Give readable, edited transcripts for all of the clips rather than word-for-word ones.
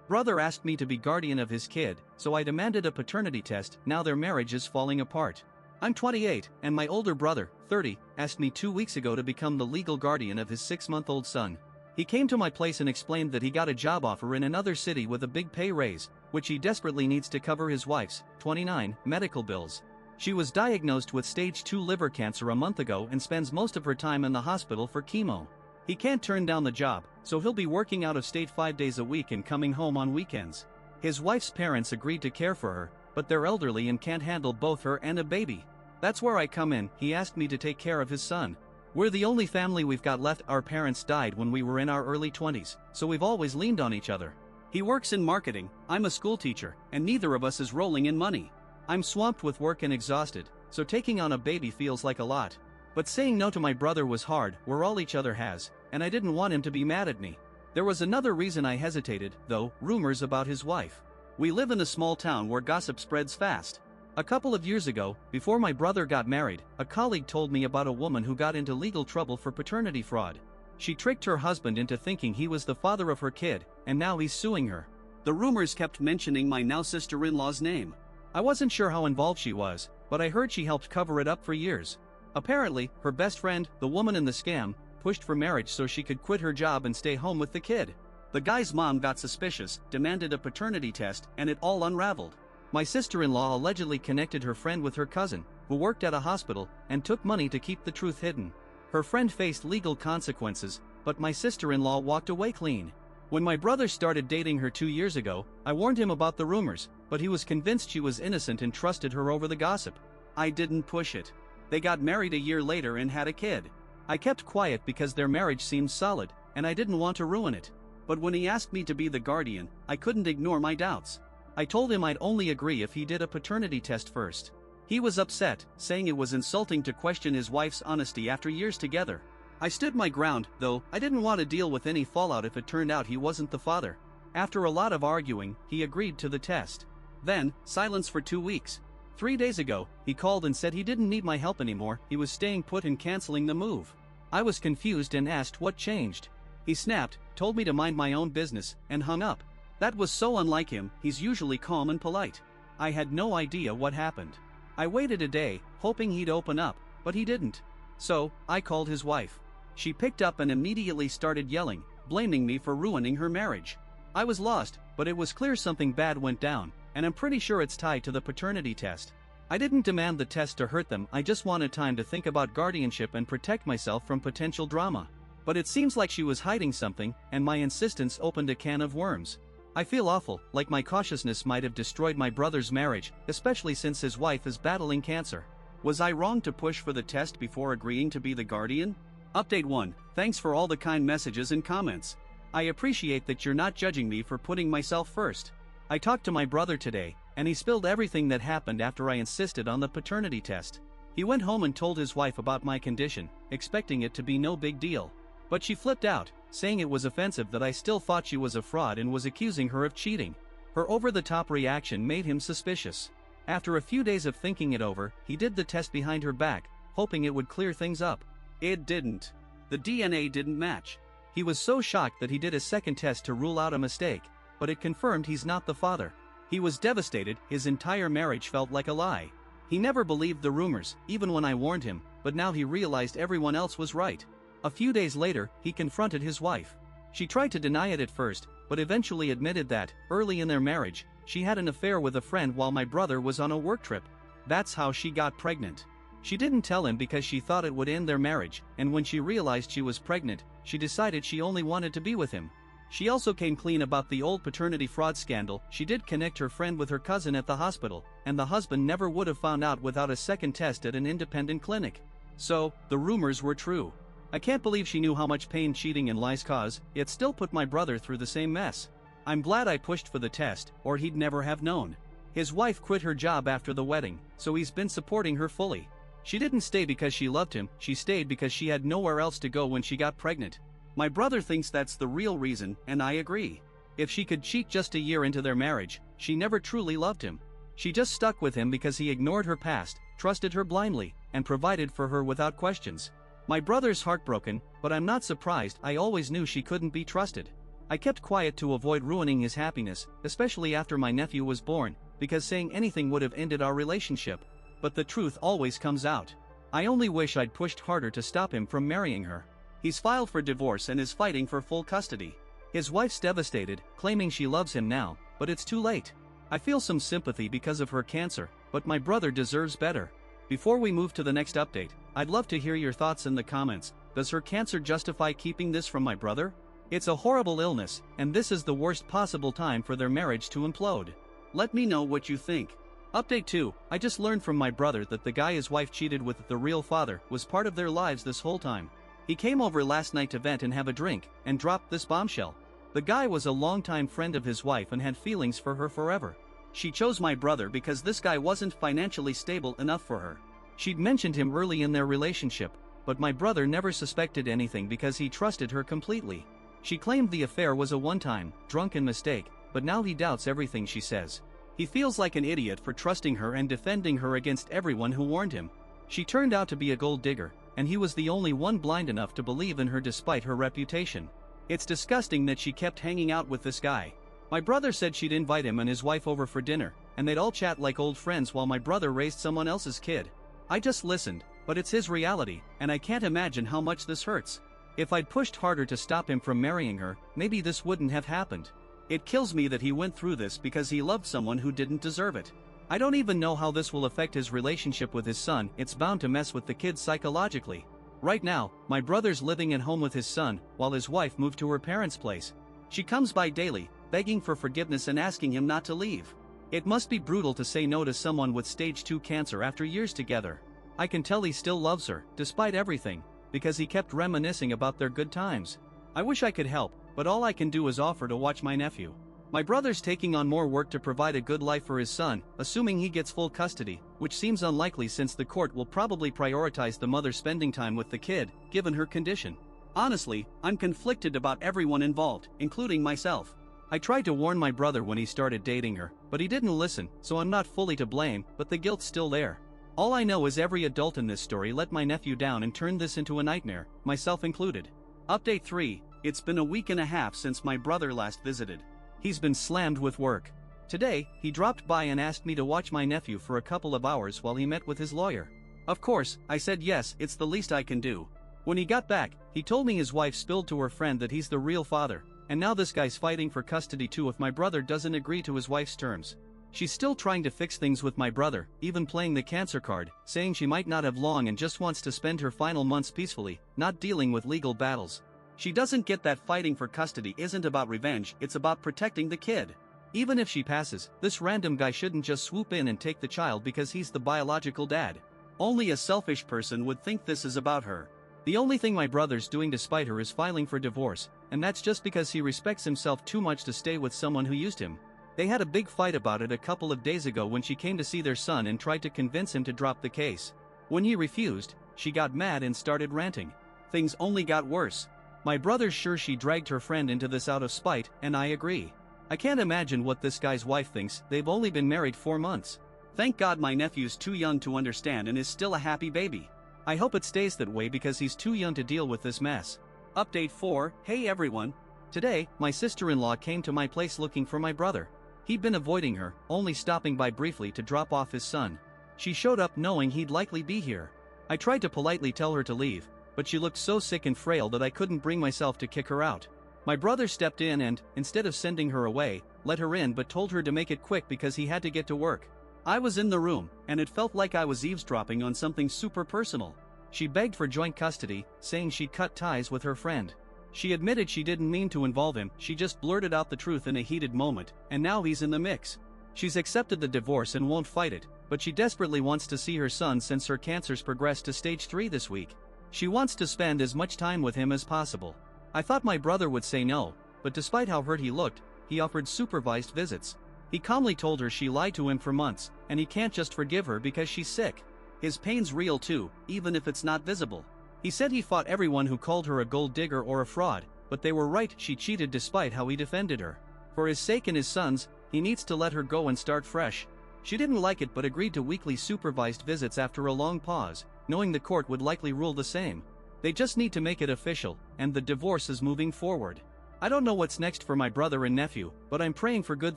Brother asked me to be guardian of his kid, so I demanded a paternity test. Now their marriage is falling apart. I'm 28, and my older brother, 30, asked me 2 weeks ago to become the legal guardian of his 6-month-old son. He came to my place and explained that he got a job offer in another city with a big pay raise, which he desperately needs to cover his wife's, 29, medical bills. She was diagnosed with stage 2 liver cancer a month ago and spends most of her time in the hospital for chemo. He can't turn down the job, so he'll be working out of state 5 days a week and coming home on weekends. His wife's parents agreed to care for her, but they're elderly and can't handle both her and a baby. That's where I come in. He asked me to take care of his son. We're the only family we've got left. Our parents died when we were in our early 20s, so we've always leaned on each other. He works in marketing, I'm a school teacher, and neither of us is rolling in money. I'm swamped with work and exhausted, so taking on a baby feels like a lot. But saying no to my brother was hard. We're all each other has, and I didn't want him to be mad at me. There was another reason I hesitated, though: rumors about his wife. We live in a small town where gossip spreads fast. A couple of years ago, before my brother got married, a colleague told me about a woman who got into legal trouble for paternity fraud. She tricked her husband into thinking he was the father of her kid, and now he's suing her. The rumors kept mentioning my now sister-in-law's name. I wasn't sure how involved she was, but I heard she helped cover it up for years. Apparently, her best friend, the woman in the scam, pushed for marriage so she could quit her job and stay home with the kid. The guy's mom got suspicious, demanded a paternity test, and it all unraveled. My sister-in-law allegedly connected her friend with her cousin, who worked at a hospital, and took money to keep the truth hidden. Her friend faced legal consequences, but my sister-in-law walked away clean. When my brother started dating her 2 years ago, I warned him about the rumors, but he was convinced she was innocent and trusted her over the gossip. I didn't push it. They got married a year later and had a kid. I kept quiet because their marriage seemed solid, and I didn't want to ruin it. But when he asked me to be the guardian, I couldn't ignore my doubts. I told him I'd only agree if he did a paternity test first. He was upset, saying it was insulting to question his wife's honesty after years together. I stood my ground, though. I didn't want to deal with any fallout if it turned out he wasn't the father. After a lot of arguing, he agreed to the test. Then, silence for 2 weeks. 3 days ago, he called and said he didn't need my help anymore. He was staying put and canceling the move. I was confused and asked what changed. He snapped, told me to mind my own business, and hung up. That was so unlike him. He's usually calm and polite. I had no idea what happened. I waited a day, hoping he'd open up, but he didn't. So, I called his wife. She picked up and immediately started yelling, blaming me for ruining her marriage. I was lost, but it was clear something bad went down, and I'm pretty sure it's tied to the paternity test. I didn't demand the test to hurt them. I just wanted time to think about guardianship and protect myself from potential drama. But it seems like she was hiding something, and my insistence opened a can of worms. I feel awful, like my cautiousness might have destroyed my brother's marriage, especially since his wife is battling cancer. Was I wrong to push for the test before agreeing to be the guardian? Update 1. Thanks for all the kind messages and comments. I appreciate that you're not judging me for putting myself first. I talked to my brother today, and he spilled everything that happened after I insisted on the paternity test. He went home and told his wife about my condition, expecting it to be no big deal. But she flipped out, saying it was offensive that I still thought she was a fraud and was accusing her of cheating. Her over-the-top reaction made him suspicious. After a few days of thinking it over, he did the test behind her back, hoping it would clear things up. It didn't. The DNA didn't match. He was so shocked that he did a second test to rule out a mistake, but it confirmed he's not the father. He was devastated. His entire marriage felt like a lie. He never believed the rumors, even when I warned him, but now he realized everyone else was right. A few days later, he confronted his wife. She tried to deny it at first, but eventually admitted that, early in their marriage, she had an affair with a friend while my brother was on a work trip. That's how she got pregnant. She didn't tell him because she thought it would end their marriage, and when she realized she was pregnant, she decided she only wanted to be with him. She also came clean about the old paternity fraud scandal. She did connect her friend with her cousin at the hospital, and the husband never would have found out without a second test at an independent clinic. So, the rumors were true. I can't believe she knew how much pain cheating and lies cause, yet still put my brother through the same mess. I'm glad I pushed for the test, or he'd never have known. His wife quit her job after the wedding, so he's been supporting her fully. She didn't stay because she loved him, she stayed because she had nowhere else to go when she got pregnant. My brother thinks that's the real reason, and I agree. If she could cheat just a year into their marriage, she never truly loved him. She just stuck with him because he ignored her past, trusted her blindly, and provided for her without questions. My brother's heartbroken, but I'm not surprised. I always knew she couldn't be trusted. I kept quiet to avoid ruining his happiness, especially after my nephew was born, because saying anything would have ended our relationship. But the truth always comes out. I only wish I'd pushed harder to stop him from marrying her. He's filed for divorce and is fighting for full custody. His wife's devastated, claiming she loves him now, but it's too late. I feel some sympathy because of her cancer, but my brother deserves better. Before we move to the next update, I'd love to hear your thoughts in the comments. Does her cancer justify keeping this from my brother? It's a horrible illness, and this is the worst possible time for their marriage to implode. Let me know what you think. Update 2, I just learned from my brother that the guy his wife cheated with, the real father, was part of their lives this whole time. He came over last night to vent and have a drink, and dropped this bombshell. The guy was a longtime friend of his wife and had feelings for her forever. She chose my brother because this guy wasn't financially stable enough for her. She'd mentioned him early in their relationship, but my brother never suspected anything because he trusted her completely. She claimed the affair was a one-time, drunken mistake, but now he doubts everything she says. He feels like an idiot for trusting her and defending her against everyone who warned him. She turned out to be a gold digger, and he was the only one blind enough to believe in her despite her reputation. It's disgusting that she kept hanging out with this guy. My brother said she'd invite him and his wife over for dinner, and they'd all chat like old friends while my brother raised someone else's kid. I just listened, but it's his reality, and I can't imagine how much this hurts. If I'd pushed harder to stop him from marrying her, maybe this wouldn't have happened. It kills me that he went through this because he loved someone who didn't deserve it. I don't even know how this will affect his relationship with his son. It's bound to mess with the kid psychologically. Right now, my brother's living at home with his son, while his wife moved to her parents' place. She comes by daily, begging for forgiveness and asking him not to leave. It must be brutal to say no to someone with stage 2 cancer after years together. I can tell he still loves her, despite everything, because he kept reminiscing about their good times. I wish I could help, but all I can do is offer to watch my nephew. My brother's taking on more work to provide a good life for his son, assuming he gets full custody, which seems unlikely since the court will probably prioritize the mother spending time with the kid, given her condition. Honestly, I'm conflicted about everyone involved, including myself. I tried to warn my brother when he started dating her, but he didn't listen, so I'm not fully to blame, but the guilt's still there. All I know is every adult in this story let my nephew down and turned this into a nightmare, myself included. Update 3, it's been a week and a half since my brother last visited. He's been slammed with work. Today, he dropped by and asked me to watch my nephew for a couple of hours while he met with his lawyer. Of course, I said yes, it's the least I can do. When he got back, he told me his wife spilled to her friend that he's the real father, and now this guy's fighting for custody too if my brother doesn't agree to his wife's terms. She's still trying to fix things with my brother, even playing the cancer card, saying she might not have long and just wants to spend her final months peacefully, not dealing with legal battles. She doesn't get that fighting for custody isn't about revenge, it's about protecting the kid. Even if she passes, this random guy shouldn't just swoop in and take the child because he's the biological dad. Only a selfish person would think this is about her. The only thing my brother's doing despite her is filing for divorce, and that's just because he respects himself too much to stay with someone who used him. They had a big fight about it a couple of days ago when she came to see their son and tried to convince him to drop the case. When he refused, she got mad and started ranting. Things only got worse. My brother's sure she dragged her friend into this out of spite, and I agree. I can't imagine what this guy's wife thinks. They've only been married 4 months. Thank God my nephew's too young to understand and is still a happy baby. I hope it stays that way because he's too young to deal with this mess. Update 4, hey everyone. Today, my sister-in-law came to my place looking for my brother. He'd been avoiding her, only stopping by briefly to drop off his son. She showed up knowing he'd likely be here. I tried to politely tell her to leave, but she looked so sick and frail that I couldn't bring myself to kick her out. My brother stepped in and, instead of sending her away, let her in but told her to make it quick because he had to get to work. I was in the room, and it felt like I was eavesdropping on something super personal. She begged for joint custody, saying she'd cut ties with her friend. She admitted she didn't mean to involve him, she just blurted out the truth in a heated moment, and now he's in the mix. She's accepted the divorce and won't fight it, but she desperately wants to see her son since her cancer's progressed to stage 3 this week. She wants to spend as much time with him as possible. I thought my brother would say no, but despite how hurt he looked, he offered supervised visits. He calmly told her she lied to him for months, and he can't just forgive her because she's sick. His pain's real too, even if it's not visible. He said he fought everyone who called her a gold digger or a fraud, but they were right, she cheated despite how he defended her. For his sake and his son's, he needs to let her go and start fresh. She didn't like it but agreed to weekly supervised visits after a long pause, knowing the court would likely rule the same. They just need to make it official, and the divorce is moving forward. I don't know what's next for my brother and nephew, but I'm praying for good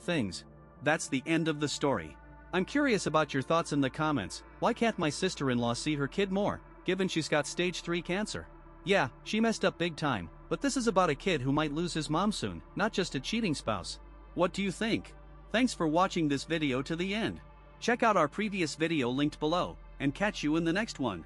things. That's the end of the story. I'm curious about your thoughts in the comments. Why can't my sister-in-law see her kid more, given she's got stage 3 cancer? Yeah, she messed up big time, but this is about a kid who might lose his mom soon, not just a cheating spouse. What do you think? Thanks for watching this video to the end. Check out our previous video linked below, and catch you in the next one.